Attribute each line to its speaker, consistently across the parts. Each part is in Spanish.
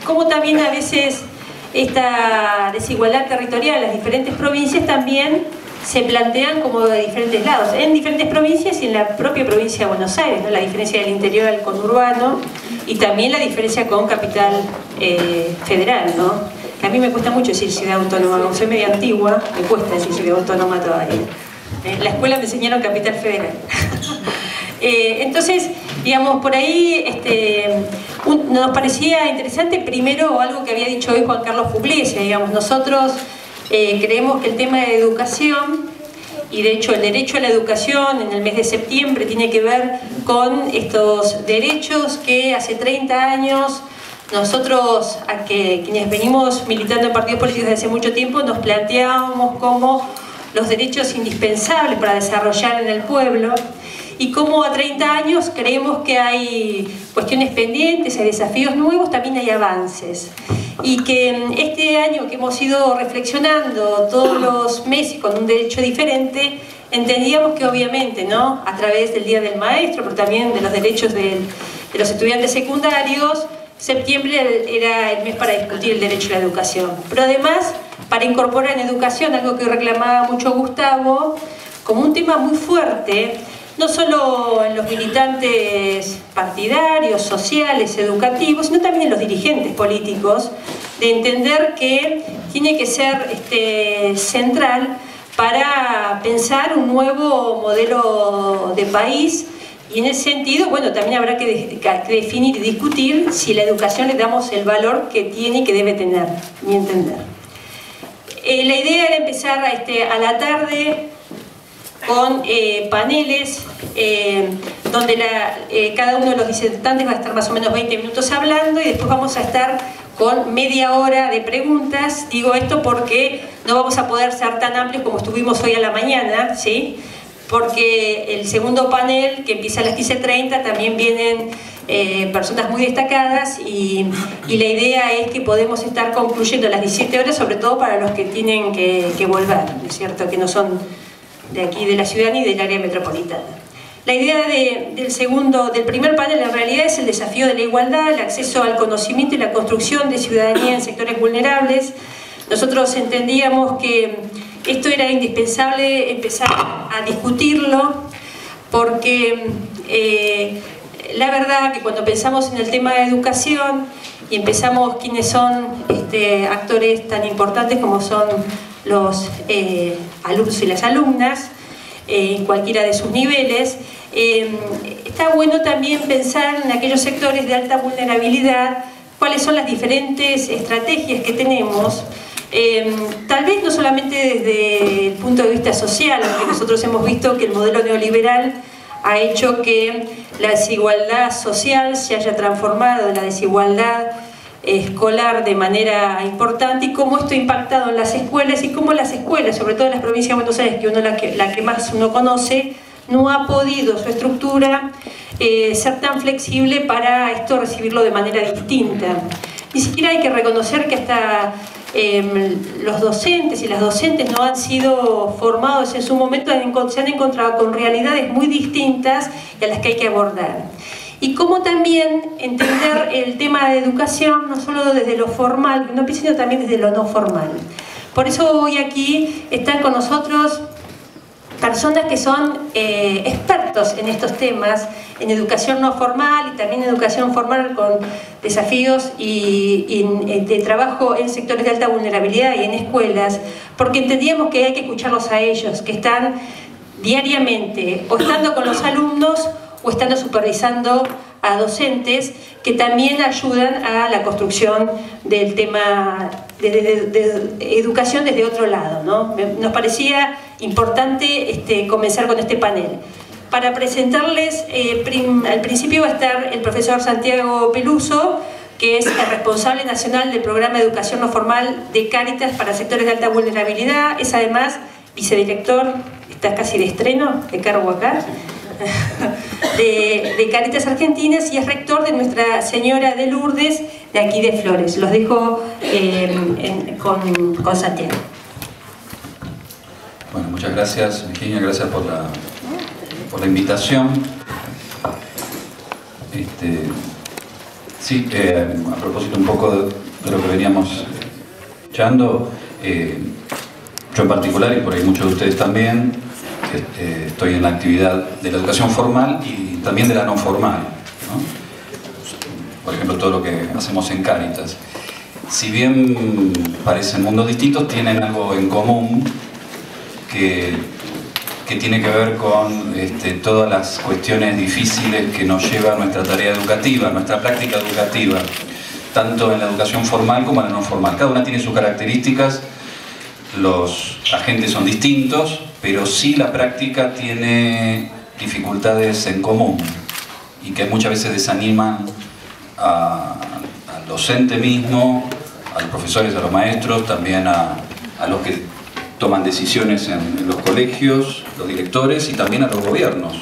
Speaker 1: Como también a veces esta desigualdad territorial en las diferentes provincias también se plantean como de diferentes lados, en diferentes provincias y en la propia provincia de Buenos Aires, ¿no? La diferencia del interior al conurbano y también la diferencia con capital federal, ¿no? A mí me cuesta mucho decir ciudad autónoma, como soy media antigua, me cuesta decir ciudad autónoma todavía. En la escuela me enseñaron capital federal. Entonces, digamos, por ahí nos parecía interesante primero algo que había dicho hoy Juan Carlos Pugliese, digamos, nosotros creemos que el tema de educación, y de hecho el derecho a la educación en el mes de septiembre tiene que ver con estos derechos que hace 30 años nosotros, quienes venimos militando en partidos políticos desde hace mucho tiempo, nos planteábamos como los derechos indispensables para desarrollar en el pueblo, y como a 30 años creemos que hay cuestiones pendientes, hay desafíos nuevos, también hay avances. Y que este año que hemos ido reflexionando todos los meses con un derecho diferente, entendíamos que obviamente, ¿no?, a través del Día del Maestro, pero también de los derechos de los estudiantes secundarios, septiembre era el mes para discutir el derecho a la educación. Pero además, para incorporar en educación, algo que reclamaba mucho Gustavo, como un tema muy fuerte, no solo en los militantes partidarios, sociales, educativos, sino también en los dirigentes políticos, de entender que tiene que ser central para pensar un nuevo modelo de país. Y en ese sentido, bueno, también habrá que definir y discutir si la educación le damos el valor que tiene y que debe tener, mi entender. La idea era empezar a la tarde con paneles donde cada uno de los disertantes va a estar más o menos 20 minutos hablando, y después vamos a estar con media hora de preguntas. Digo esto porque no vamos a poder ser tan amplios como estuvimos hoy a la mañana, ¿sí? Porque el segundo panel, que empieza a las 15:30, también vienen personas muy destacadas, y la idea es que podemos estar concluyendo a las 17 horas, sobre todo para los que tienen que volver, ¿no es cierto?, que no son de aquí de la ciudad ni del área metropolitana. La idea del primer panel en realidad es el desafío de la igualdad, el acceso al conocimiento y la construcción de ciudadanía en sectores vulnerables. Nosotros entendíamos que esto era indispensable empezar a discutirlo, porque la verdad que cuando pensamos en el tema de educación y empezamos quiénes son actores tan importantes como son los alumnos y las alumnas, en cualquiera de sus niveles, está bueno también pensar en aquellos sectores de alta vulnerabilidad, cuáles son las diferentes estrategias que tenemos, tal vez no solamente desde el punto de vista social, porque nosotros hemos visto que el modelo neoliberal ha hecho que la desigualdad social se haya transformado en la desigualdad escolar de manera importante, y cómo esto ha impactado en las escuelas, y cómo las escuelas, sobre todo en las provincias de Buenos Aires, que la que más uno conoce, no ha podido su estructura ser tan flexible para esto recibirlo de manera distinta. Ni siquiera hay que reconocer que hasta los docentes y las docentes no han sido formados en su momento, se han encontrado con realidades muy distintas y a las que hay que abordar. Y cómo también entender el tema de educación no solo desde lo formal, sino también desde lo no formal. Por eso hoy aquí están con nosotros personas que son expertos en estos temas, en educación no formal y también en educación formal, con desafíos y de trabajo en sectores de alta vulnerabilidad y en escuelas, porque entendíamos que hay que escucharlos a ellos, que están diariamente o estando con los alumnos o estando supervisando a docentes que también ayudan a la construcción del tema de educación desde otro lado, ¿no? Nos parecía importante comenzar con este panel. Para presentarles, al principio va a estar el profesor Santiago Peluso, que es el responsable nacional del programa de educación no formal de Cáritas para sectores de alta vulnerabilidad. Es además vicedirector, está casi de estreno, de cargo acá, de Cáritas Argentinas, y es rector de Nuestra Señora de Lourdes de aquí de Flores. Los dejo con Santiago.
Speaker 2: Bueno, muchas gracias, Virginia, gracias por la invitación. Sí, a propósito un poco de lo que veníamos escuchando, yo en particular, y por ahí muchos de ustedes también, estoy en la actividad de la educación formal y también de la no formal, ¿no? Por ejemplo, todo lo que hacemos en Cáritas. Si bien parecen mundos distintos, tienen algo en común que tiene que ver con todas las cuestiones difíciles que nos lleva a nuestra tarea educativa, nuestra práctica educativa, tanto en la educación formal como en la no formal. Cada una tiene sus características, los agentes son distintos, pero sí la práctica tiene dificultades en común y que muchas veces desaniman al docente mismo, a los profesores, a los maestros, también a los que toman decisiones en los colegios, los directores y también a los gobiernos,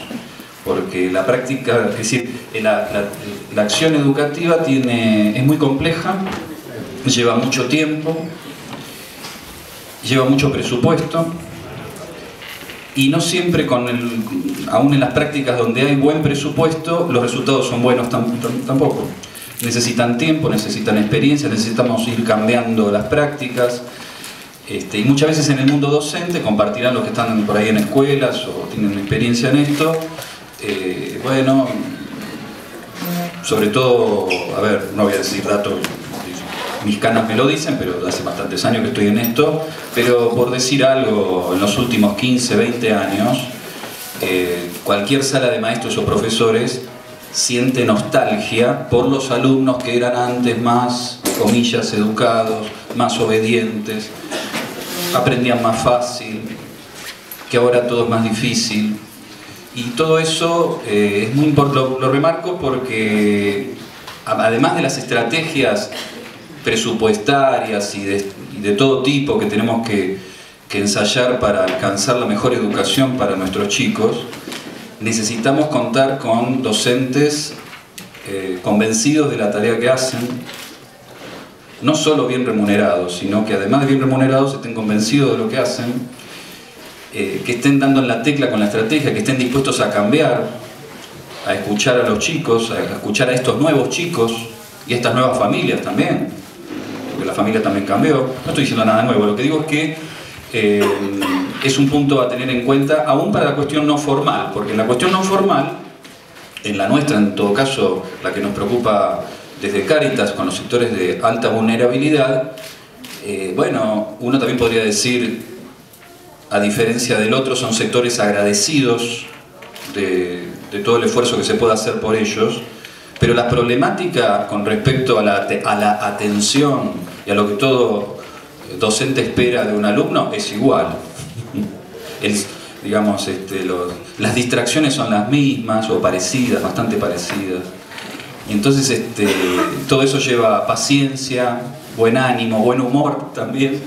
Speaker 2: porque la práctica, es decir, la acción educativa es muy compleja, lleva mucho tiempo, lleva mucho presupuesto y no siempre, aún en las prácticas donde hay buen presupuesto, los resultados son buenos tampoco. Necesitan tiempo, necesitan experiencia, necesitamos ir cambiando las prácticas. Y muchas veces en el mundo docente, compartirán los que están por ahí en escuelas o tienen experiencia en esto, bueno, sobre todo, a ver, no voy a decir datos, mis canas me lo dicen, pero hace bastantes años que estoy en esto, pero por decir algo, en los últimos 15, 20 años, cualquier sala de maestros o profesores siente nostalgia por los alumnos que eran antes más, comillas, educados, más obedientes, aprendían más fácil, que ahora todo es más difícil. Y todo eso es muy importante, lo remarco porque además de las estrategias presupuestarias y de todo tipo que tenemos que ensayar para alcanzar la mejor educación para nuestros chicos, necesitamos contar con docentes convencidos de la tarea que hacen, no solo bien remunerados, sino que además de bien remunerados estén convencidos de lo que hacen, que estén dando en la tecla con la estrategia, que estén dispuestos a cambiar, a escuchar a los chicos, a escuchar a estos nuevos chicos y a estas nuevas familias también, porque la familia también cambió. No estoy diciendo nada nuevo, lo que digo es que es un punto a tener en cuenta aún para la cuestión no formal, porque en la cuestión no formal, en la nuestra en todo caso, la que nos preocupa desde Cáritas con los sectores de alta vulnerabilidad, bueno, uno también podría decir, a diferencia del otro, son sectores agradecidos de todo el esfuerzo que se puede hacer por ellos, pero la problemática con respecto a la atención y a lo que todo docente espera de un alumno es igual. Digamos, las distracciones son las mismas o parecidas, bastante parecidas. Y entonces todo eso lleva paciencia, buen ánimo, buen humor también,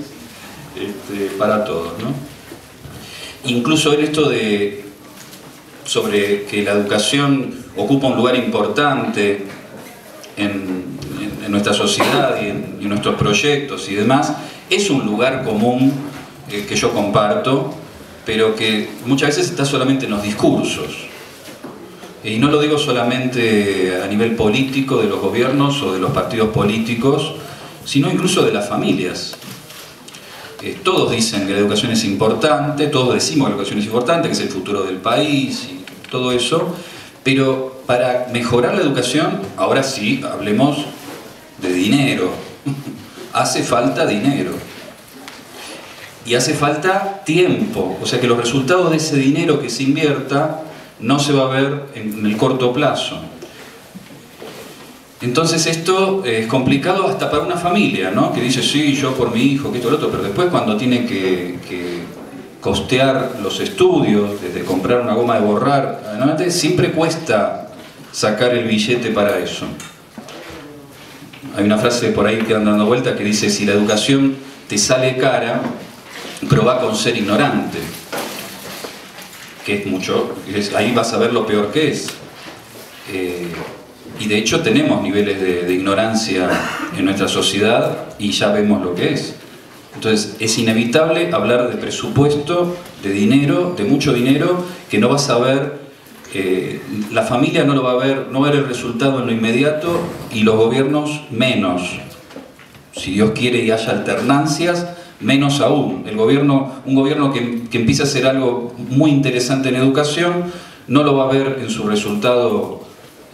Speaker 2: para todos, ¿no? Incluso en esto sobre que la educación ocupa un lugar importante en nuestra sociedad y en nuestros proyectos y demás, es un lugar común que yo comparto, pero que muchas veces está solamente en los discursos. Y no lo digo solamente a nivel político de los gobiernos o de los partidos políticos, sino incluso de las familias. Todos dicen que la educación es importante, todos decimos que la educación es importante, que es el futuro del país y todo eso, pero para mejorar la educación, ahora sí, hablemos de dinero. Hace falta dinero. Y hace falta tiempo, o sea que los resultados de ese dinero que se invierta no se va a ver en el corto plazo. Entonces esto es complicado hasta para una familia, ¿no? Que dice, sí, yo por mi hijo, que esto, lo otro, pero después cuando tiene que costear los estudios, desde comprar una goma de borrar, adelante, siempre cuesta sacar el billete para eso. Hay una frase por ahí que anda dando vuelta que dice, si la educación te sale cara, probá con ser ignorante, que es mucho, ahí vas a ver lo peor que es. Y de hecho tenemos niveles de ignorancia en nuestra sociedad y ya vemos lo que es. Entonces es inevitable hablar de presupuesto, de dinero, de mucho dinero, que no vas a ver la familia no lo va a ver, no va a ver el resultado en lo inmediato y los gobiernos menos. Si Dios quiere y haya alternancias, menos aún. Un gobierno que empiece a hacer algo muy interesante en educación, no lo va a ver en su resultado,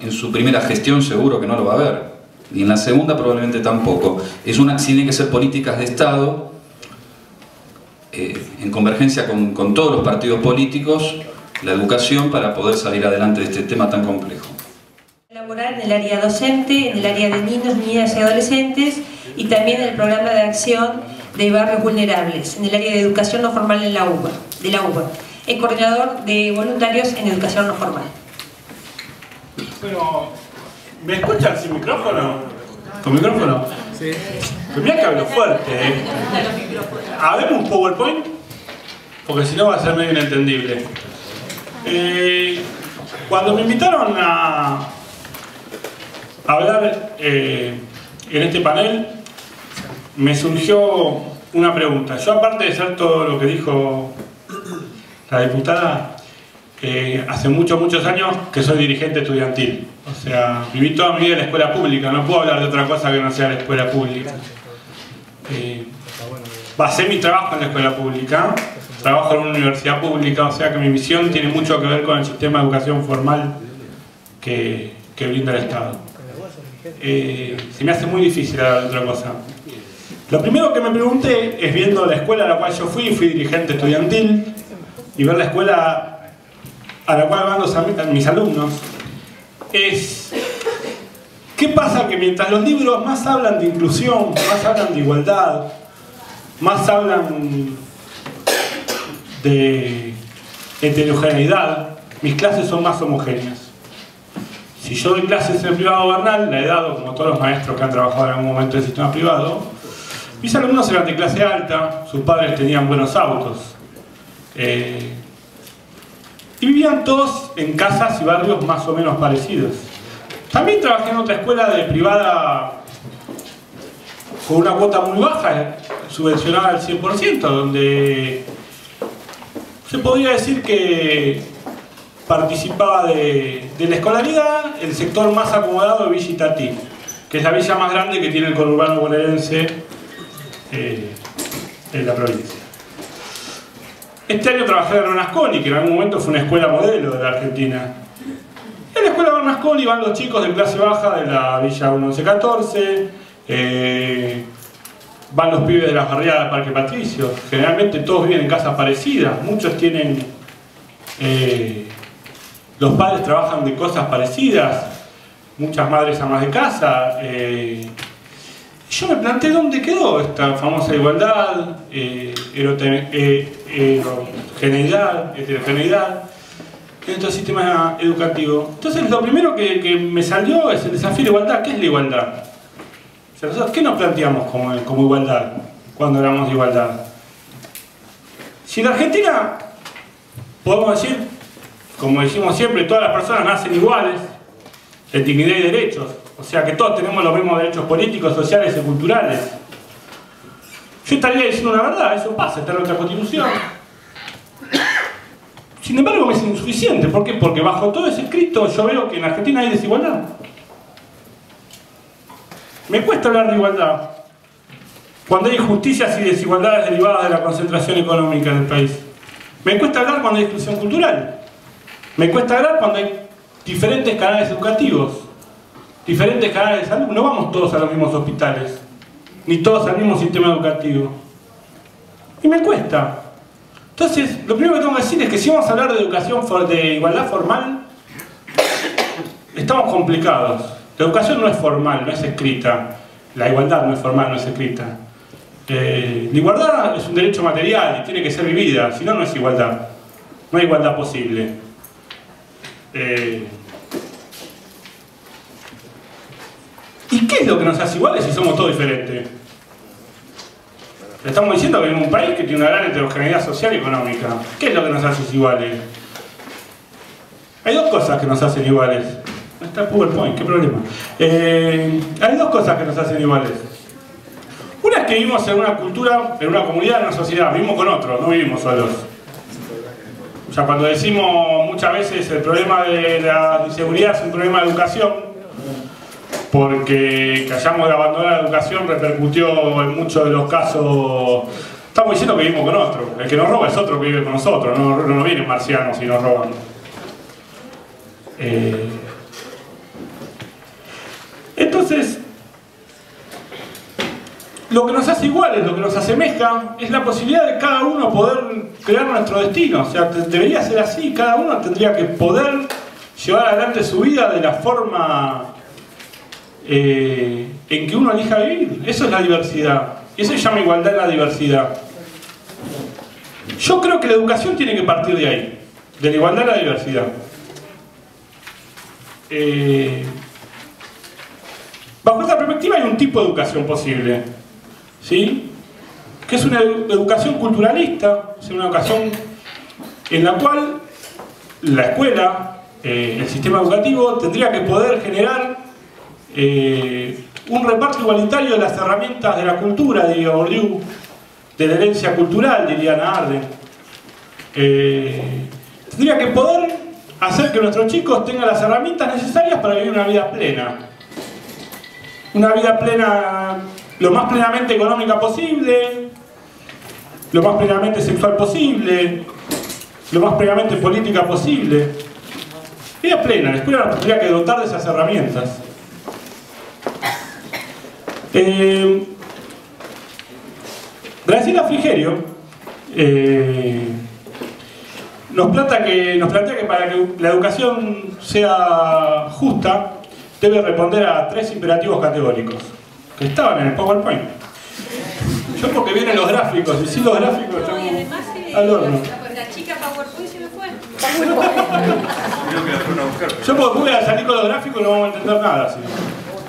Speaker 2: en su primera gestión seguro que no lo va a ver. Y en la segunda probablemente tampoco. Tiene que ser políticas de Estado, en convergencia con todos los partidos políticos, la educación para poder salir adelante de este tema tan complejo.
Speaker 1: Elaborar en el área docente, en el área de niños, niñas y adolescentes y también en el programa de acción de barrios vulnerables, en el área de educación no formal de la UBA, el coordinador de voluntarios en educación no formal.
Speaker 3: Bueno, ¿me escuchan sin micrófono? ¿Con micrófono? Sí. Pues mira que hablo fuerte, ¿eh? ¿Habemos un PowerPoint? Porque si no va a ser medio inentendible. Cuando me invitaron a hablar en este panel, me surgió una pregunta. Yo, aparte de ser todo lo que dijo la diputada, hace muchos años que soy dirigente estudiantil. O sea, viví toda mi vida en la escuela pública, no puedo hablar de otra cosa que no sea la escuela pública. Basé mi trabajo en la escuela pública, trabajo en una universidad pública, o sea que mi misión tiene mucho que ver con el sistema de educación formal que brinda el Estado. Se me hace muy difícil hablar de otra cosa. Lo primero que me pregunté es, viendo la escuela a la cual yo fui dirigente estudiantil, y ver la escuela a la cual van mis alumnos, es ¿qué pasa? Que mientras los libros más hablan de inclusión, más hablan de igualdad, más hablan de heterogeneidad, mis clases son más homogéneas. Si yo doy clases en el privado Bernal, la he dado como todos los maestros que han trabajado en algún momento en el sistema privado, mis alumnos eran de clase alta, sus padres tenían buenos autos, y vivían todos en casas y barrios más o menos parecidos. También trabajé en otra escuela de privada con una cuota muy baja, subvencionada al 100%, donde se podría decir que participaba de la escolaridad el sector más acomodado de Villa Itatí, que es la villa más grande que tiene el conurbano bonaerense en la provincia. Este año trabajé en Bernasconi, que en algún momento fue una escuela modelo de la Argentina. En la escuela Bernasconi van los chicos de clase baja de la Villa 1114, van los pibes de las barriadas del Parque Patricio. Generalmente todos viven en casas parecidas, muchos tienen... los padres trabajan de cosas parecidas, muchas madres amas de casa. Yo me planteé dónde quedó esta famosa igualdad, heterogeneidad en nuestro sistema educativo. Entonces lo primero que me salió es el desafío de la igualdad. ¿Qué es la igualdad? O sea, nosotros, ¿qué nos planteamos como igualdad cuando hablamos de igualdad? Si en Argentina podemos decir, como decimos siempre, todas las personas nacen iguales en dignidad y derechos, o sea que todos tenemos los mismos derechos políticos, sociales y culturales, yo estaría diciendo una verdad, eso pasa, está en nuestra Constitución. Sin embargo me es insuficiente. ¿Por qué? Porque bajo todo ese escrito yo veo que en Argentina hay desigualdad. Me cuesta hablar de igualdad cuando hay injusticias y desigualdades derivadas de la concentración económica en el país. Me cuesta hablar cuando hay exclusión cultural. Me cuesta hablar cuando hay diferentes canales educativos, diferentes canales de salud. No vamos todos a los mismos hospitales, ni todos al mismo sistema educativo. Y me cuesta. Entonces, lo primero que tengo que decir es que si vamos a hablar de educación, de igualdad formal, estamos complicados. La educación no es formal, no es escrita. La igualdad no es formal, no es escrita. La igualdad es un derecho material y tiene que ser vivida, si no, no es igualdad. No hay igualdad posible. ¿Y qué es lo que nos hace iguales si somos todos diferentes? Le estamos diciendo que vivimos en un país que tiene una gran heterogeneidad social y económica. ¿Qué es lo que nos hace iguales? Hay dos cosas que nos hacen iguales. No está el PowerPoint, qué problema. Hay dos cosas que nos hacen iguales. Una es que vivimos en una cultura, en una comunidad, en una sociedad. Vivimos con otros, no vivimos solos. O sea, cuando decimos muchas veces el problema de la inseguridad es un problema de educación, porque que hayamos abandonado la educación repercutió en muchos de los casos. Estamos diciendo que vivimos con otro. El que nos roba es otro que vive con nosotros, no vienen marcianos y nos roban. Entonces, lo que nos hace iguales, lo que nos asemeja, es la posibilidad de cada uno poder crear nuestro destino. O sea, debería ser así, cada uno tendría que poder llevar adelante su vida de la forma en que uno elija vivir. Eso es la diversidad. Eso se llama igualdad en la diversidad. Yo creo que la educación tiene que partir de ahí, de la igualdad en la diversidad. Bajo esta perspectiva hay un tipo de educación posible, ¿sí? Que es una educación culturalista, es una educación en la cual la escuela, el sistema educativo, tendría que poder generar un reparto igualitario de las herramientas de la cultura, diría Bourdieu, de la herencia cultural, diría Hannah Arendt. Tendría que poder hacer que nuestros chicos tengan las herramientas necesarias para vivir una vida plena. Una vida plena, lo más plenamente económica posible, lo más plenamente sexual posible, lo más plenamente política posible. Vida plena, la escuela nos tendría que dotar de esas herramientas. Graciela Frigerio nos plantea que para que la educación sea justa debe responder a 3 imperativos categóricos que estaban en el PowerPoint. Yo porque vienen los gráficos y sin los gráficos
Speaker 1: No, y además
Speaker 3: al horno.
Speaker 1: la chica PowerPoint se me fue.
Speaker 3: Yo porque voy a salir con los gráficos y no vamos a entender nada así.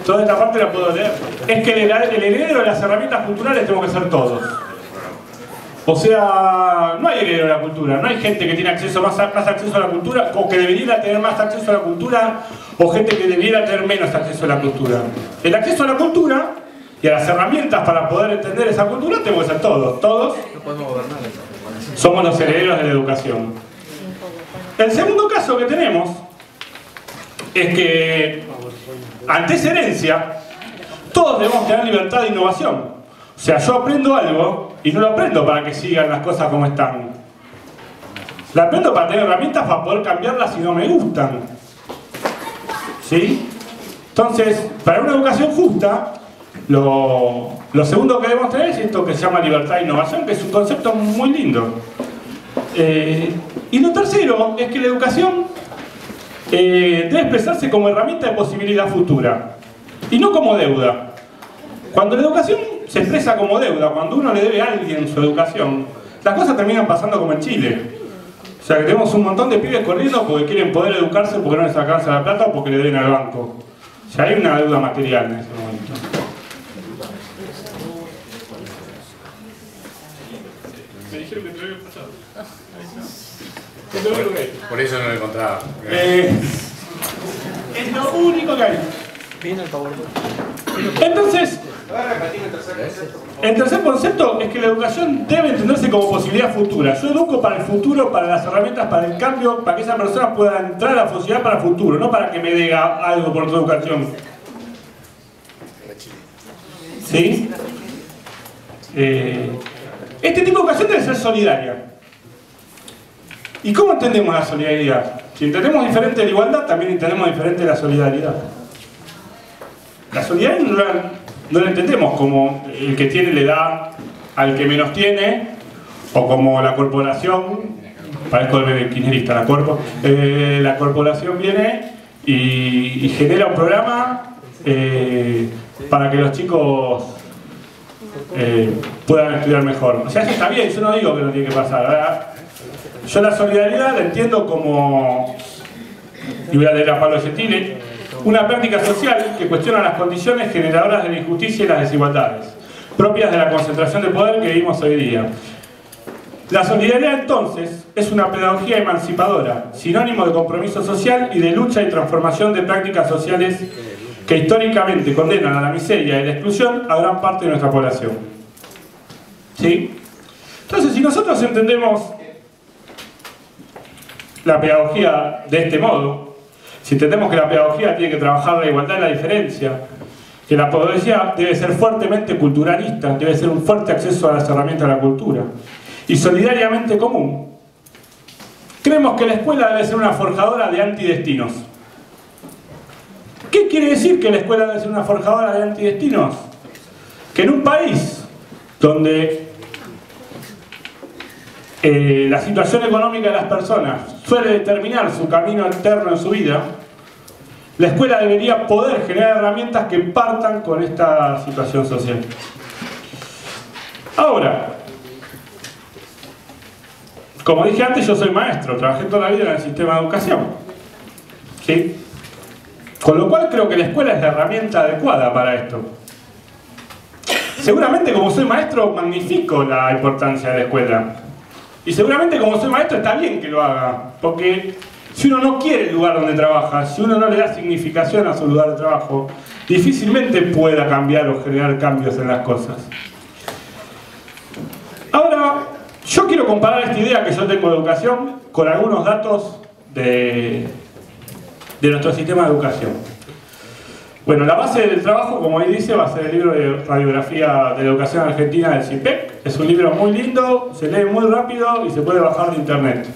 Speaker 3: Toda esta parte la puedo leer. Es que el heredero de las herramientas culturales tenemos que ser todos. O sea, no hay heredero de la cultura, no hay gente que tiene acceso más acceso a la cultura, o que debería tener más acceso a la cultura, o gente que debiera tener menos acceso a la cultura. El acceso a la cultura y a las herramientas para poder entender esa cultura tenemos que ser todos. Todos somos los herederos de la educación. El segundo caso que tenemos es que ante esa herencia todos debemos tener libertad de innovación. O sea, yo aprendo algo y no lo aprendo para que sigan las cosas como están. Lo aprendo para tener herramientas para poder cambiarlas si no me gustan. ¿Sí? Entonces, para una educación justa, lo segundo que debemos tener es esto que se llama libertad de innovación, que es un concepto muy lindo. Y lo tercero es que la educación debe expresarse como herramienta de posibilidad futura y no como deuda. Cuando la educación se expresa como deuda, cuando uno le debe a alguien su educación, las cosas terminan pasando como en Chile. O sea, que tenemos un montón de pibes corriendo porque quieren poder educarse porque no les alcanza la plata o porque le deben al banco. O sea, hay una deuda material en ese momento. Me dijeron que te había pasado.
Speaker 4: Por eso no lo encontraba.
Speaker 3: Es lo único que hay. Entonces, el tercer concepto es que la educación debe entenderse como posibilidad futura. Yo educo para el futuro, para las herramientas, para el cambio, para que esa persona pueda entrar a la sociedad para el futuro, no para que me diga algo por tu educación. ¿Sí? Este tipo de educación debe ser solidaria. ¿Y cómo entendemos la solidaridad? Si entendemos diferente la igualdad, también entendemos diferente la solidaridad. La solidaridad no la entendemos como el que tiene le da al que menos tiene, o como la corporación, parezco el kirchnerista, la corporación viene y genera un programa para que los chicos puedan estudiar mejor. O sea, eso está bien, yo no digo que no tiene que pasar, ¿verdad? Yo la solidaridad la entiendo como, y voy a leer a Pablo Gentile, una práctica social que cuestiona las condiciones generadoras de la injusticia y las desigualdades, propias de la concentración de poder que vivimos hoy día. La solidaridad, entonces, es una pedagogía emancipadora, sinónimo de compromiso social y de lucha y transformación de prácticas sociales que históricamente condenan a la miseria y la exclusión a gran parte de nuestra población. ¿Sí? Entonces, si nosotros entendemos la pedagogía de este modo, si entendemos que la pedagogía tiene que trabajar la igualdad y la diferencia, que la pedagogía debe ser fuertemente culturalista, debe ser un fuerte acceso a las herramientas de la cultura y solidariamente común, creemos que la escuela debe ser una forjadora de antidestinos. ¿Qué quiere decir que la escuela debe ser una forjadora de antidestinos? Que en un país donde la situación económica de las personas suele determinar su camino interno en su vida, la escuela debería poder generar herramientas que partan con esta situación social. Ahora, como dije antes, yo soy maestro, trabajé toda la vida en el sistema de educación, ¿sí? Con lo cual creo que la escuela es la herramienta adecuada para esto. Seguramente como soy maestro magnifico la importancia de la escuela. Y seguramente como soy maestro está bien que lo haga, porque si uno no quiere el lugar donde trabaja, si uno no le da significación a su lugar de trabajo, difícilmente pueda cambiar o generar cambios en las cosas. Ahora, yo quiero comparar esta idea que yo tengo de educación con algunos datos de nuestro sistema de educación. Bueno, la base del trabajo, como ahí dice, va a ser el libro de radiografía de la educación argentina del CIPEC. Es un libro muy lindo, se lee muy rápido y se puede bajar de internet.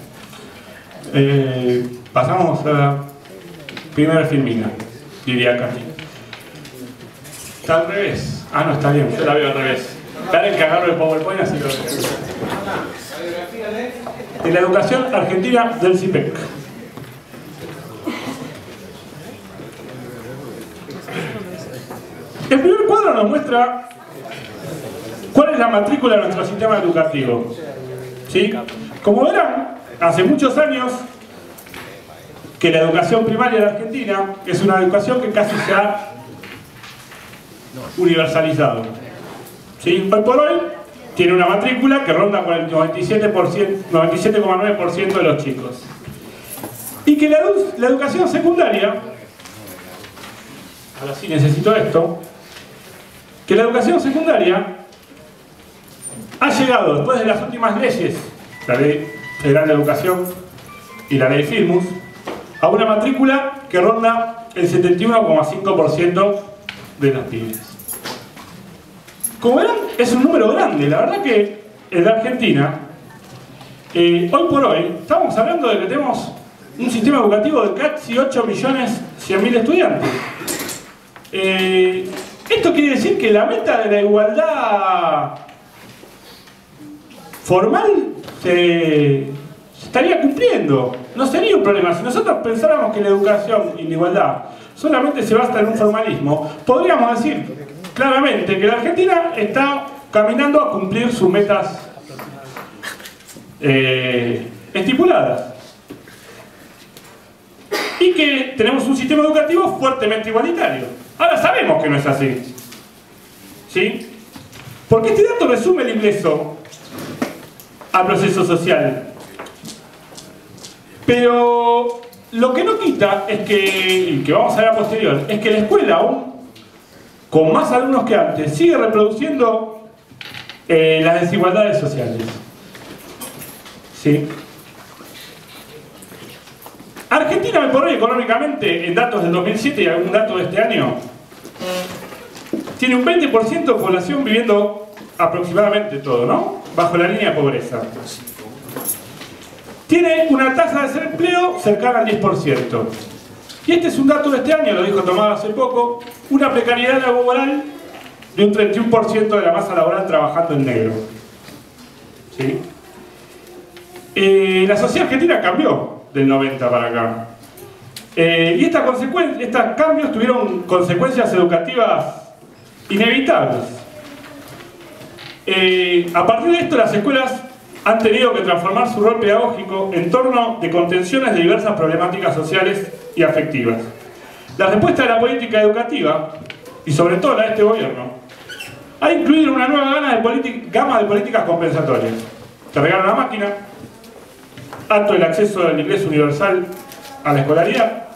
Speaker 3: Pasamos a la primera filmina, diría Katy. Está al revés. Ah, no, está bien, yo la veo al revés. Esperen que agarro el PowerPoint así lo veo. De la educación argentina del CIPEC. El primer cuadro nos muestra cuál es la matrícula de nuestro sistema educativo. ¿Sí? Como verán, hace muchos años que la educación primaria en Argentina es una educación que casi se ha universalizado. ¿Sí? Hoy por hoy tiene una matrícula que ronda por el 97,9% de los chicos. Y que la educación secundaria, ahora sí necesito esto, que la educación secundaria ha llegado, después de las últimas leyes, la Ley Federal de Educación y la Ley Firmus, a una matrícula que ronda el 71,5% de las pibes. Como verán, es un número grande. La verdad que en la Argentina, hoy por hoy, estamos hablando de que tenemos un sistema educativo de casi 8.100.000 estudiantes. Esto quiere decir que la meta de la igualdad formal se estaría cumpliendo. No sería un problema. Si nosotros pensáramos que la educación y la igualdad solamente se basa en un formalismo, podríamos decir claramente que la Argentina está caminando a cumplir sus metas estipuladas. Y que tenemos un sistema educativo fuertemente igualitario. Ahora sabemos que no es así. ¿Sí? Porque este dato resume el ingreso al proceso social. Pero lo que no quita es que, y que vamos a ver a posterior, es que la escuela aún, con más alumnos que antes, sigue reproduciendo las desigualdades sociales. ¿Sí? Argentina, hoy por hoy, económicamente, en datos del 2007 y algún dato de este año, tiene un 20% de población viviendo aproximadamente todo, ¿no? Bajo la línea de pobreza. Tiene una tasa de desempleo cercana al 10%. Y este es un dato de este año, lo dijo Tomás hace poco, una precariedad laboral de un 31% de la masa laboral trabajando en negro. ¿Sí? La sociedad argentina cambió del 90 para acá. Y estos cambios tuvieron consecuencias educativas inevitables. A partir de esto, las escuelas han tenido que transformar su rol pedagógico en torno de contenciones de diversas problemáticas sociales y afectivas. La respuesta de la política educativa, y sobre todo la de este gobierno, ha incluido una nueva gama de políticas compensatorias. Te regalan una máquina, alto el acceso del ingreso universal a la escolaridad,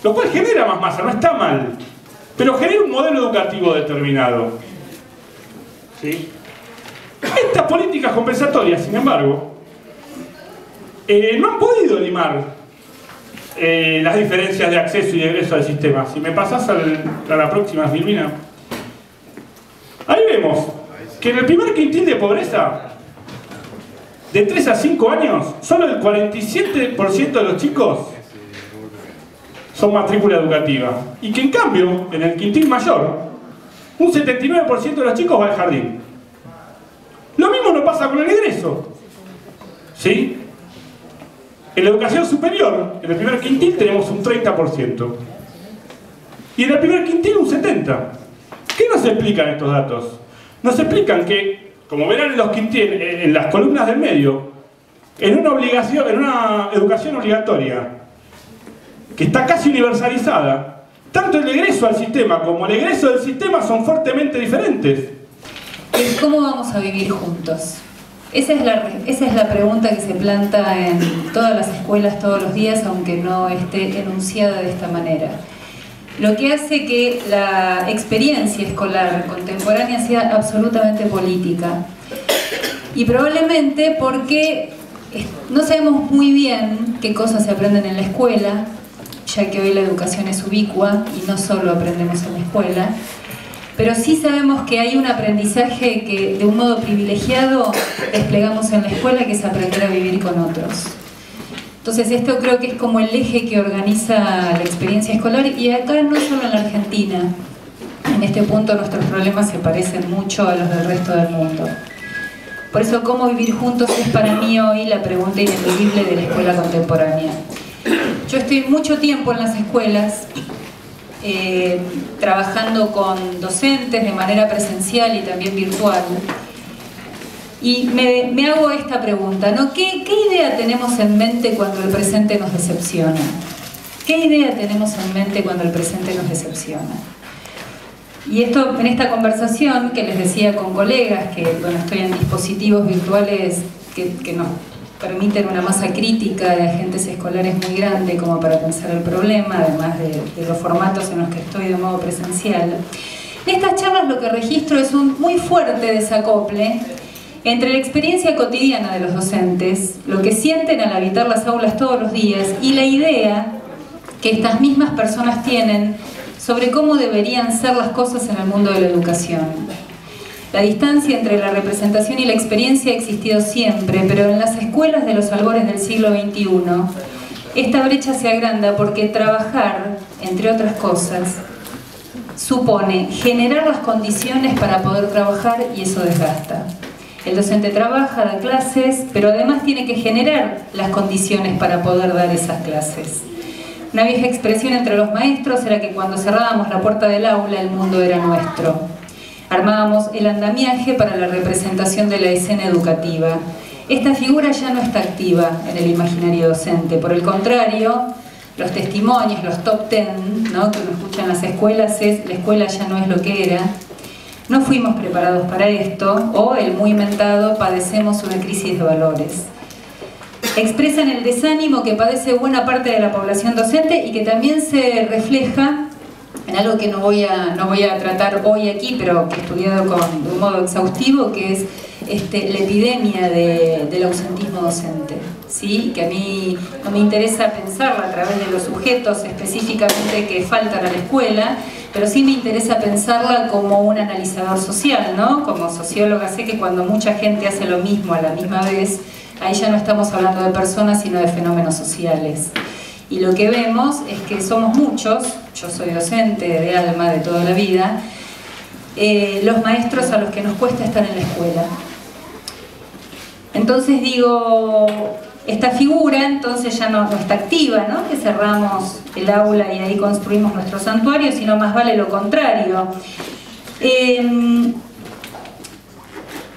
Speaker 3: lo cual genera más masa, no está mal, pero genera un modelo educativo determinado. ¿Sí? Estas políticas compensatorias, sin embargo, no han podido limar las diferencias de acceso y de egreso al sistema. Si me pasás a la próxima, Filmina. Ahí vemos que en el primer quintil de pobreza, de 3 a 5 años, solo el 47% de los chicos son matrícula educativa. Y que en cambio, en el quintil mayor, un 79% de los chicos va al jardín. Lo mismo no pasa con el egreso. ¿Sí? En la educación superior, en el primer quintil tenemos un 30%. Y en el primer quintil un 70%. ¿Qué nos explican estos datos? Nos explican que, como verán en los quintiles, en las columnas del medio, en una educación obligatoria, que está casi universalizada, tanto el egreso al sistema como el egreso del sistema son fuertemente diferentes.
Speaker 5: ¿Cómo vamos a vivir juntos? Esa es la pregunta que se planta en todas las escuelas todos los días, aunque no esté enunciada de esta manera. Lo que hace que la experiencia escolar contemporánea sea absolutamente política. Y probablemente porque no sabemos muy bien qué cosas se aprenden en la escuela, ya que hoy la educación es ubicua y no solo aprendemos en la escuela, pero sí sabemos que hay un aprendizaje que de un modo privilegiado desplegamos en la escuela, que es aprender a vivir con otros. Entonces esto creo que es como el eje que organiza la experiencia escolar, y acá no solo en la Argentina. En este punto nuestros problemas se parecen mucho a los del resto del mundo. Por eso, ¿cómo vivir juntos? Es para mí hoy la pregunta ineludible de la escuela contemporánea. Yo estoy mucho tiempo en las escuelas, trabajando con docentes de manera presencial y también virtual. Y me hago esta pregunta, ¿no? ¿Qué idea tenemos en mente cuando el presente nos decepciona? ¿Qué idea tenemos en mente cuando el presente nos decepciona? Y esto, en esta conversación que les decía con colegas, que bueno, estoy en dispositivos virtuales que nos permiten una masa crítica de agentes escolares muy grande como para pensar el problema, además de los formatos en los que estoy de modo presencial. En estas charlas lo que registro es un muy fuerte desacople entre la experiencia cotidiana de los docentes, lo que sienten al habitar las aulas todos los días, y la idea que estas mismas personas tienen sobre cómo deberían ser las cosas en el mundo de la educación. La distancia entre la representación y la experiencia ha existido siempre, pero en las escuelas de los albores del siglo XXI, esta brecha se agranda porque trabajar, entre otras cosas, supone generar las condiciones para poder trabajar, y eso desgasta. El docente trabaja, da clases, pero además tiene que generar las condiciones para poder dar esas clases. Una vieja expresión entre los maestros era que cuando cerrábamos la puerta del aula, el mundo era nuestro. Armábamos el andamiaje para la representación de la escena educativa. Esta figura ya no está activa en el imaginario docente. Por el contrario, los testimonios, los top 10, ¿no?, que uno escucha en las escuelas es: la escuela ya no es lo que era, no fuimos preparados para esto, o el muy mentado: padecemos una crisis de valores. Expresan el desánimo que padece buena parte de la población docente y que también se refleja en algo que no voy a tratar hoy aquí, pero que he estudiado de un modo exhaustivo, que es la epidemia del ausentismo docente, ¿sí? Que a mí no me interesa pensarla a través de los sujetos específicamente que faltan a la escuela, pero sí me interesa pensarla como un analizador social, ¿no? Como socióloga sé que cuando mucha gente hace lo mismo a la misma vez, ahí ya no estamos hablando de personas, sino de fenómenos sociales. Y lo que vemos es que somos muchos, yo soy docente de alma de toda la vida, los maestros a los que nos cuesta estar en la escuela. Entonces digo, esta figura entonces ya no está activa, ¿no? Que cerramos el aula y ahí construimos nuestro santuario, sino más vale lo contrario.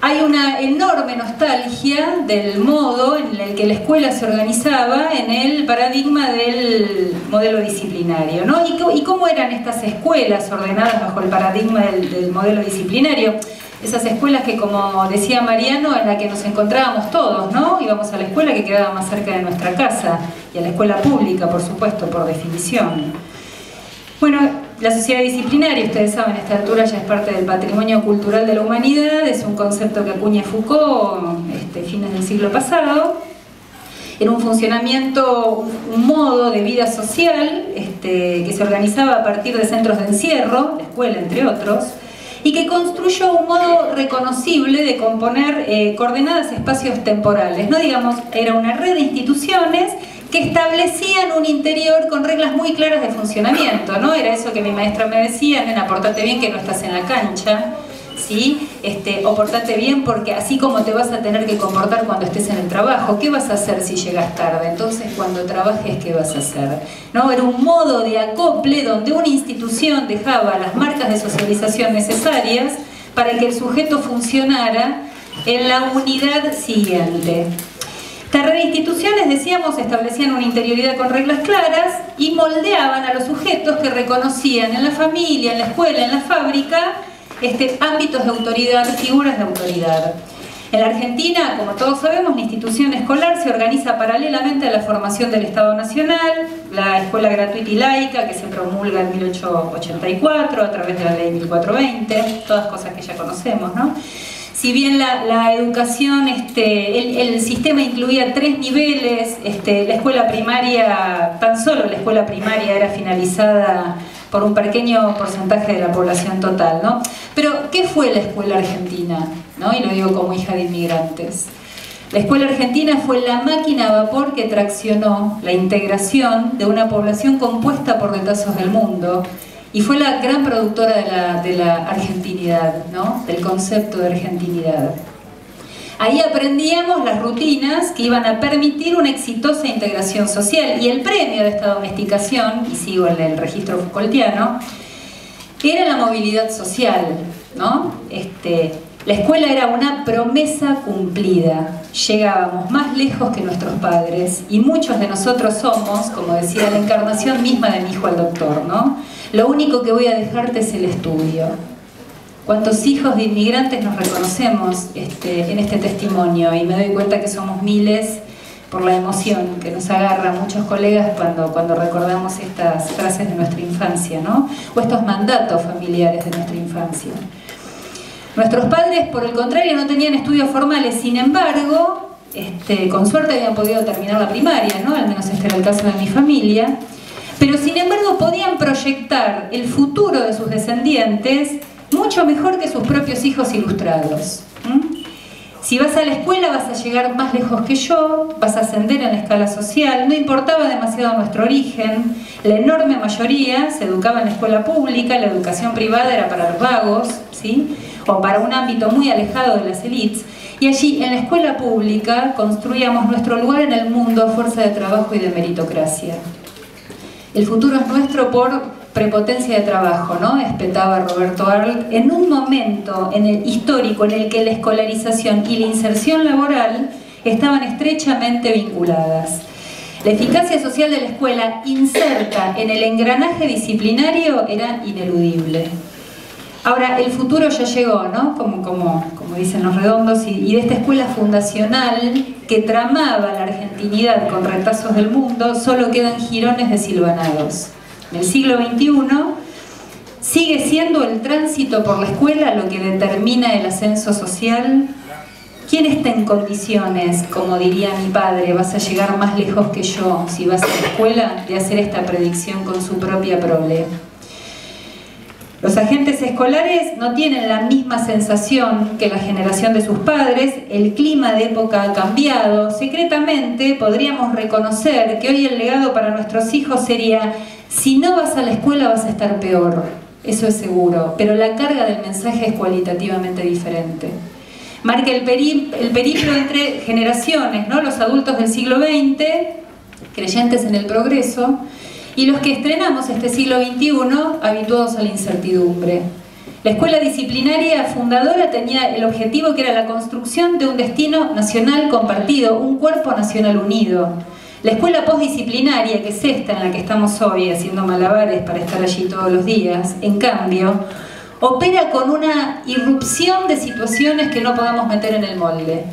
Speaker 5: Hay una enorme nostalgia del modo en el que la escuela se organizaba en el paradigma del modelo disciplinario, ¿no? ¿Y cómo eran estas escuelas ordenadas bajo el paradigma del modelo disciplinario? Esas escuelas que, como decía Mariano, en la que nos encontrábamos todos, ¿no? Íbamos a la escuela que quedaba más cerca de nuestra casa, y a la escuela pública, por supuesto, por definición. Bueno, la sociedad disciplinaria, ustedes saben, a esta altura ya es parte del patrimonio cultural de la humanidad, es un concepto que acuña Foucault, fines del siglo pasado. Era un funcionamiento, un modo de vida social que se organizaba a partir de centros de encierro, la escuela entre otros, y que construyó un modo reconocible de componer coordenadas espacios temporales, ¿no? Digamos, era una red de instituciones que establecían un interior con reglas muy claras de funcionamiento, ¿no? Era eso que mi maestra me decía: nena, portate bien que no estás en la cancha, ¿sí? O portate bien porque así como te vas a tener que comportar cuando estés en el trabajo, ¿qué vas a hacer si llegas tarde? Entonces cuando trabajes, ¿qué vas a hacer? ¿No? Era un modo de acople donde una institución dejaba las marcas de socialización necesarias para que el sujeto funcionara en la unidad siguiente. Estas instituciones, decíamos, establecían una interioridad con reglas claras y moldeaban a los sujetos que reconocían en la familia, en la escuela, en la fábrica, ámbitos de autoridad, figuras de autoridad. En la Argentina, como todos sabemos, la institución escolar se organiza paralelamente a la formación del Estado Nacional, la escuela gratuita y laica, que se promulga en 1884 a través de la ley 1420, todas cosas que ya conocemos, ¿no? Si bien la educación, el sistema incluía 3 niveles, la escuela primaria, tan solo la escuela primaria era finalizada por un pequeño porcentaje de la población total, ¿no? Pero, ¿qué fue la escuela argentina? ¿No? Y lo digo como hija de inmigrantes. La escuela argentina fue la máquina a vapor que traccionó la integración de una población compuesta por retazos del mundo, y fue la gran productora de la argentinidad, ¿no? Del concepto de argentinidad. Ahí aprendíamos las rutinas que iban a permitir una exitosa integración social, y el premio de esta domesticación, y sigo en el registro Foucaultiano, era la movilidad social, ¿no? La escuela era una promesa cumplida. Llegábamos más lejos que nuestros padres, y muchos de nosotros somos, como decía, la encarnación misma de mi hijo el doctor, ¿no? Lo único que voy a dejarte es el estudio. ¿Cuántos hijos de inmigrantes nos reconocemos en este testimonio? Y me doy cuenta que somos miles por la emoción que nos agarra a muchos colegas cuando recordamos estas frases de nuestra infancia, ¿no? O estos mandatos familiares de nuestra infancia. Nuestros padres, por el contrario, no tenían estudios formales, sin embargo, con suerte habían podido terminar la primaria, ¿no? Al menos este era el caso de mi familia. Pero sin embargo podían proyectar el futuro de sus descendientes mucho mejor que sus propios hijos ilustrados. Si vas a la escuela vas a llegar más lejos que yo, vas a ascender en la escala social, no importaba demasiado nuestro origen, la enorme mayoría se educaba en la escuela pública, la educación privada era para los vagos, ¿sí? O para un ámbito muy alejado de las élites, y allí en la escuela pública construíamos nuestro lugar en el mundo a fuerza de trabajo y de meritocracia. El futuro es nuestro por prepotencia de trabajo, ¿no? Espetaba Roberto Arlt, en un momento histórico en el que la escolarización y la inserción laboral estaban estrechamente vinculadas. La eficacia social de la escuela inserta en el engranaje disciplinario era ineludible. Ahora, el futuro ya llegó, ¿no? Como dicen los redondos, y de esta escuela fundacional que tramaba la argentinidad con retazos del mundo, solo quedan jirones desilvanados. En el siglo XXI sigue siendo el tránsito por la escuela lo que determina el ascenso social. ¿Quién está en condiciones, como diría mi padre, vas a llegar más lejos que yo si vas a la escuela, de hacer esta predicción con su propia prole? Los agentes escolares no tienen la misma sensación que la generación de sus padres, el clima de época ha cambiado. Secretamente podríamos reconocer que hoy el legado para nuestros hijos sería: si no vas a la escuela vas a estar peor, eso es seguro, pero la carga del mensaje es cualitativamente diferente. Marca el periplo entre generaciones, ¿no? Los adultos del siglo XX, creyentes en el progreso, y los que estrenamos este siglo XXI habituados a la incertidumbre. La escuela disciplinaria fundadora tenía el objetivo que era la construcción de un destino nacional compartido, un cuerpo nacional unido. La escuela postdisciplinaria, que es esta en la que estamos hoy haciendo malabares para estar allí todos los días, en cambio, opera con una irrupción de situaciones que no podemos meter en el molde.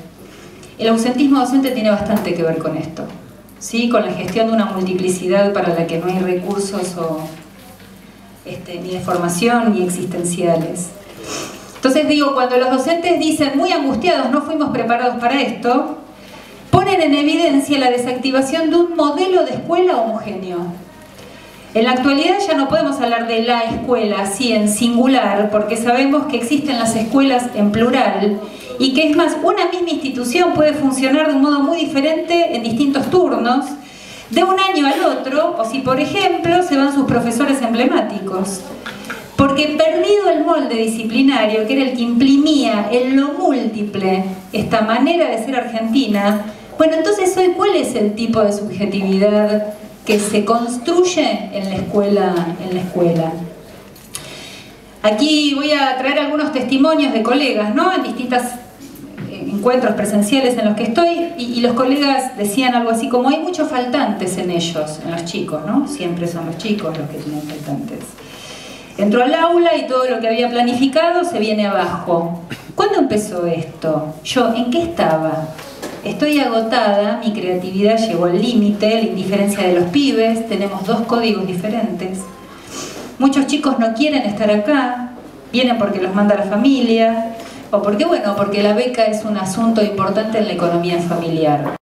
Speaker 5: El ausentismo docente tiene bastante que ver con esto. ¿Sí? Con la gestión de una multiplicidad para la que no hay recursos ni de formación ni existenciales. Entonces digo, cuando los docentes dicen muy angustiados, no fuimos preparados para esto, ponen ponen en evidencia la desactivación de un modelo de escuela homogéneo. En la actualidad ya no podemos hablar de la escuela así en singular, porque sabemos que existen las escuelas en plural y que es más, una misma institución puede funcionar de un modo muy diferente en distintos turnos, de un año al otro, o si por ejemplo se van sus profesores emblemáticos. Porque perdido el molde disciplinario, que era el que imprimía en lo múltiple esta manera de ser argentina, bueno, entonces hoy, ¿cuál es el tipo de subjetividad que se construye en la escuela? Aquí voy a traer algunos testimonios de colegas, ¿no? En distintos encuentros presenciales en los que estoy, y los colegas decían algo así como: hay muchos faltantes en ellos, en los chicos, ¿no? Siempre son los chicos los que tienen faltantes. Entró al aula y todo lo que había planificado se viene abajo. ¿Cuándo empezó esto? ¿Yo en qué estaba? Estoy agotada, mi creatividad llegó al límite, la indiferencia de los pibes, tenemos 2 códigos diferentes. Muchos chicos no quieren estar acá, vienen porque los manda la familia, o porque, bueno, porque la beca es un asunto importante en la economía familiar.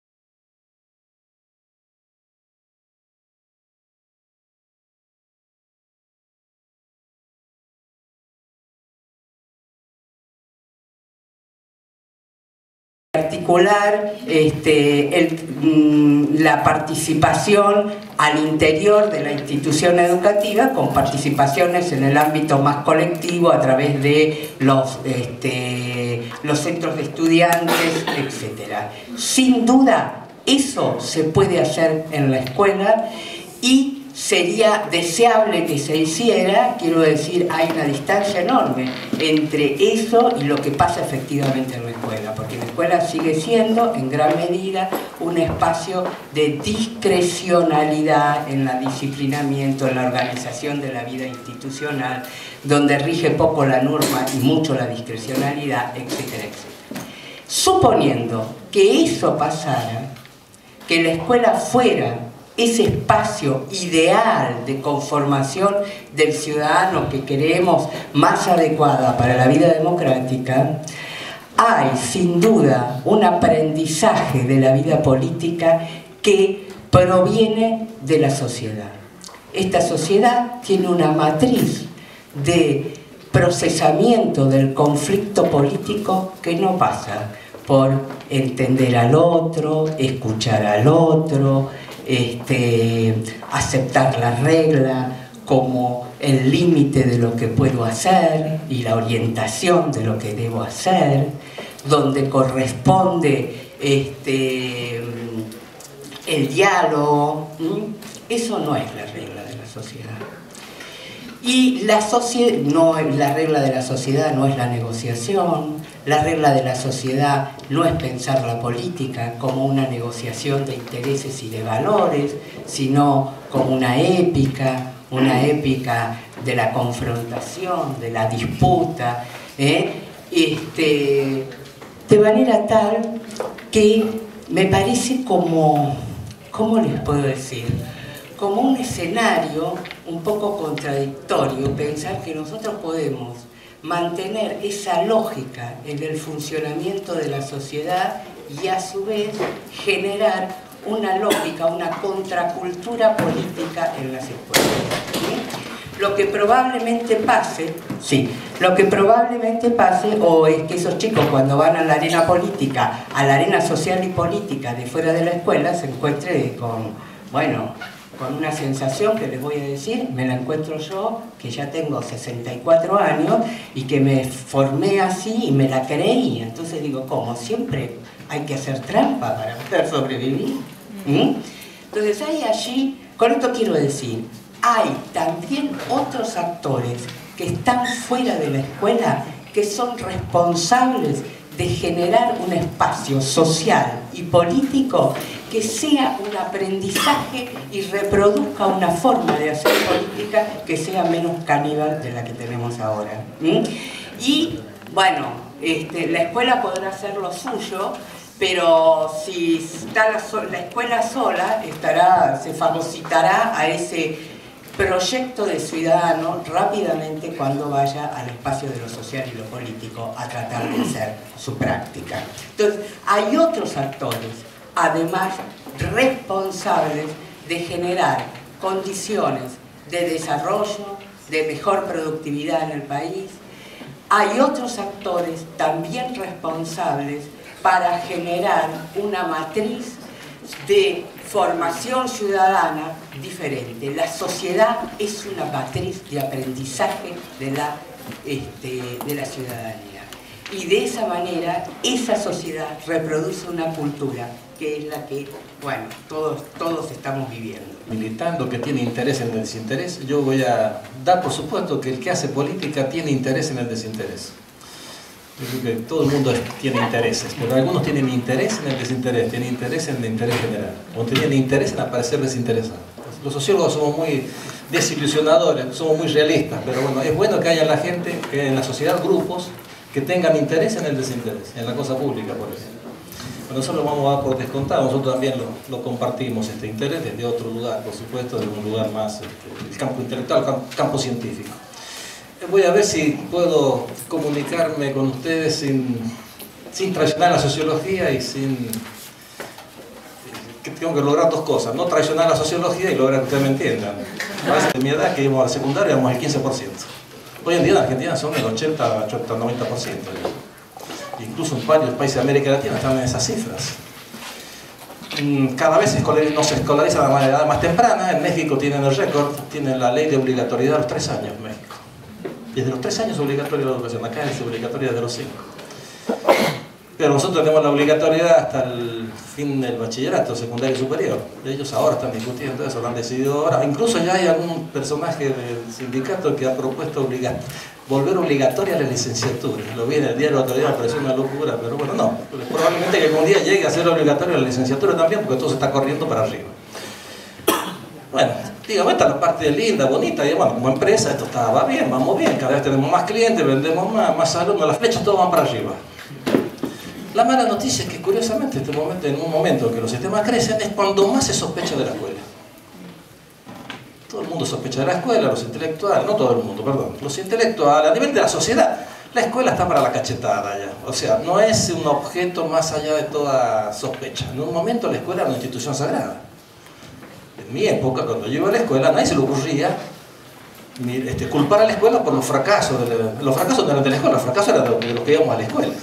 Speaker 6: Articular la participación al interior de la institución educativa con participaciones en el ámbito más colectivo a través de los centros de estudiantes, etc. Sin duda, eso se puede hacer en la escuela y sería deseable que se hiciera. Quiero decir, hay una distancia enorme entre eso y lo que pasa efectivamente en la escuela, porque la escuela sigue siendo, en gran medida, un espacio de discrecionalidad en el disciplinamiento, en la organización de la vida institucional, donde rige poco la norma y mucho la discrecionalidad, etcétera, etcétera. Suponiendo que eso pasara, que la escuela fuera ese espacio ideal de conformación del ciudadano que queremos más adecuada para la vida democrática, hay sin duda un aprendizaje de la vida política que proviene de la sociedad. Esta sociedad tiene una matriz de procesamiento del conflicto político que no pasa por entender al otro, escuchar al otro, aceptar la regla como el límite de lo que puedo hacer y la orientación de lo que debo hacer, donde corresponde el diálogo. Eso no es la regla de la sociedad. Y la regla de la sociedad no es la negociación, la regla de la sociedad no es pensar la política como una negociación de intereses y de valores, sino como una épica de la confrontación, de la disputa, de manera tal que me parece como, ¿cómo les puedo decir?, como un escenario un poco contradictorio pensar que nosotros podemos mantener esa lógica en el funcionamiento de la sociedad y a su vez generar una lógica, una contracultura política en las escuelas. ¿Sí? Lo que probablemente pase, o es que esos chicos cuando van a la arena política, a la arena social y política de fuera de la escuela, se encuentren con una sensación que les voy a decir, me la encuentro yo, que ya tengo 64 años y que me formé así y me la creí. Entonces digo, ¿cómo? Siempre hay que hacer trampa para poder sobrevivir. Entonces hay allí, con esto quiero decir, hay también otros actores que están fuera de la escuela que son responsables de generar un espacio social y político que sea un aprendizaje y reproduzca una forma de hacer política que sea menos caníbal de la que tenemos ahora. Y bueno, la escuela podrá hacer lo suyo, pero si está la escuela sola, se fagocitará a ese proyecto de ciudadano rápidamente cuando vaya al espacio de lo social y lo político a tratar de hacer su práctica. Entonces, hay otros actores además responsables de generar condiciones de desarrollo, de mejor productividad en el país. Hay otros actores también responsables para generar una matriz de formación ciudadana diferente. La sociedad es una matriz de aprendizaje de la ciudadanía. Y de esa manera, esa sociedad reproduce una cultura que es la que, bueno, todos estamos viviendo.
Speaker 7: Militando, que tiene interés en el desinterés, yo voy a dar por supuesto que el que hace política tiene interés en el desinterés. Yo creo que todo el mundo tiene intereses, pero algunos tienen interés en el desinterés, tienen interés en el interés general, o tienen interés en aparecer desinteresados. Los sociólogos somos muy desilusionadores, somos muy realistas, pero bueno, es bueno que haya en la gente, que en la sociedad, grupos que tengan interés en el desinterés, en la cosa pública, por ejemplo. Bueno, eso lo vamos a dar por descontado, nosotros también lo compartimos, este interés, desde otro lugar, por supuesto, desde un lugar más, el campo intelectual, campo científico. Voy a ver si puedo comunicarme con ustedes sin traicionar la sociología y sin... que tengo que lograr dos cosas, no traicionar la sociología y lograr que ustedes me entiendan. Parece que en mi edad, que íbamos a la secundaria, íbamos al 15%. Hoy en día en Argentina son el 80-90%. Incluso en varios países de América Latina están en esas cifras. Cada vez nos escolarizan a una edad más temprana. En México tienen el récord, tienen la ley de obligatoriedad a los 3 años en México. Desde los 3 años es obligatoria la educación, acá es obligatoria desde los 5. Pero nosotros tenemos la obligatoriedad hasta el fin del bachillerato, secundario y superior. Ellos ahora están discutiendo eso, lo han decidido ahora. Incluso ya hay algún personaje del sindicato que ha propuesto volver obligatoria la licenciatura. Lo vi en el diario el otro día, me pareció una locura, pero bueno, no. Probablemente que algún día llegue a ser obligatoria la licenciatura también, porque todo se está corriendo para arriba. Bueno, digamos, esta es la parte linda, bonita, y bueno, como empresa esto va bien, vamos bien, cada vez tenemos más clientes, vendemos más alumnos, las flechas todas van para arriba. La mala noticia es que curiosamente en un momento en que los sistemas crecen es cuando más se sospecha de la escuela. Todo el mundo sospecha de la escuela, los intelectuales, no todo el mundo, perdón, los intelectuales, a nivel de la sociedad, la escuela está para la cachetada ya. O sea, no es un objeto más allá de toda sospecha. En un momento la escuela era una institución sagrada. En mi época, cuando yo iba a la escuela, a nadie se le ocurría culpar a la escuela por los fracasos. Los fracasos no eran de la escuela, los fracasos eran de los que íbamos a la escuela.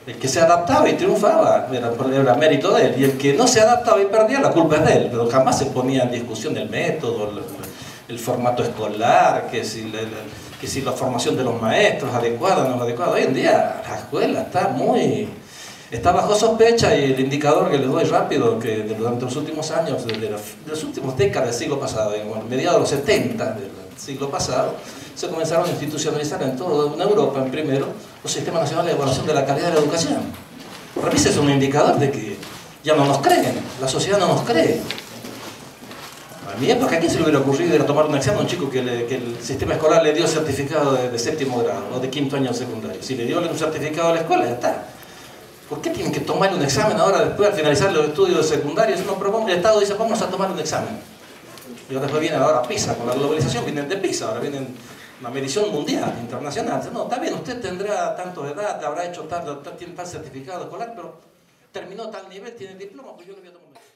Speaker 7: El que se adaptaba y triunfaba era mérito de él, y el que no se adaptaba y perdía, la culpa es de él, pero jamás se ponía en discusión el método, el formato escolar, que si la formación de los maestros adecuada o no adecuada. Hoy en día la escuela está bajo sospecha, y el indicador que les doy rápido, que durante los últimos años, de las últimas décadas del siglo pasado, mediados de los 70 del siglo pasado, se comenzaron a institucionalizar en toda Europa, en primero, los sistemas nacionales de evaluación de la calidad de la educación. Revisen, es un indicador de que ya no nos creen, la sociedad no nos cree. A mi época, ¿a quién se le hubiera ocurrido ir a tomar un examen a un chico que el sistema escolar le dio certificado de 7º grado o de 5º año secundario? Si le dio un certificado a la escuela, ya está. ¿Por qué tienen que tomar un examen ahora después al finalizar los estudios de secundario? El Estado dice, vamos a tomar un examen. Y después viene ahora PISA, con la globalización vienen de PISA, ahora vienen una medición mundial, internacional. No, está bien, usted tendrá tanto de edad, habrá hecho tanto, tiene tal certificado escolar, pero terminó tal nivel, tiene el diploma, pues yo le voy a tomar un examen.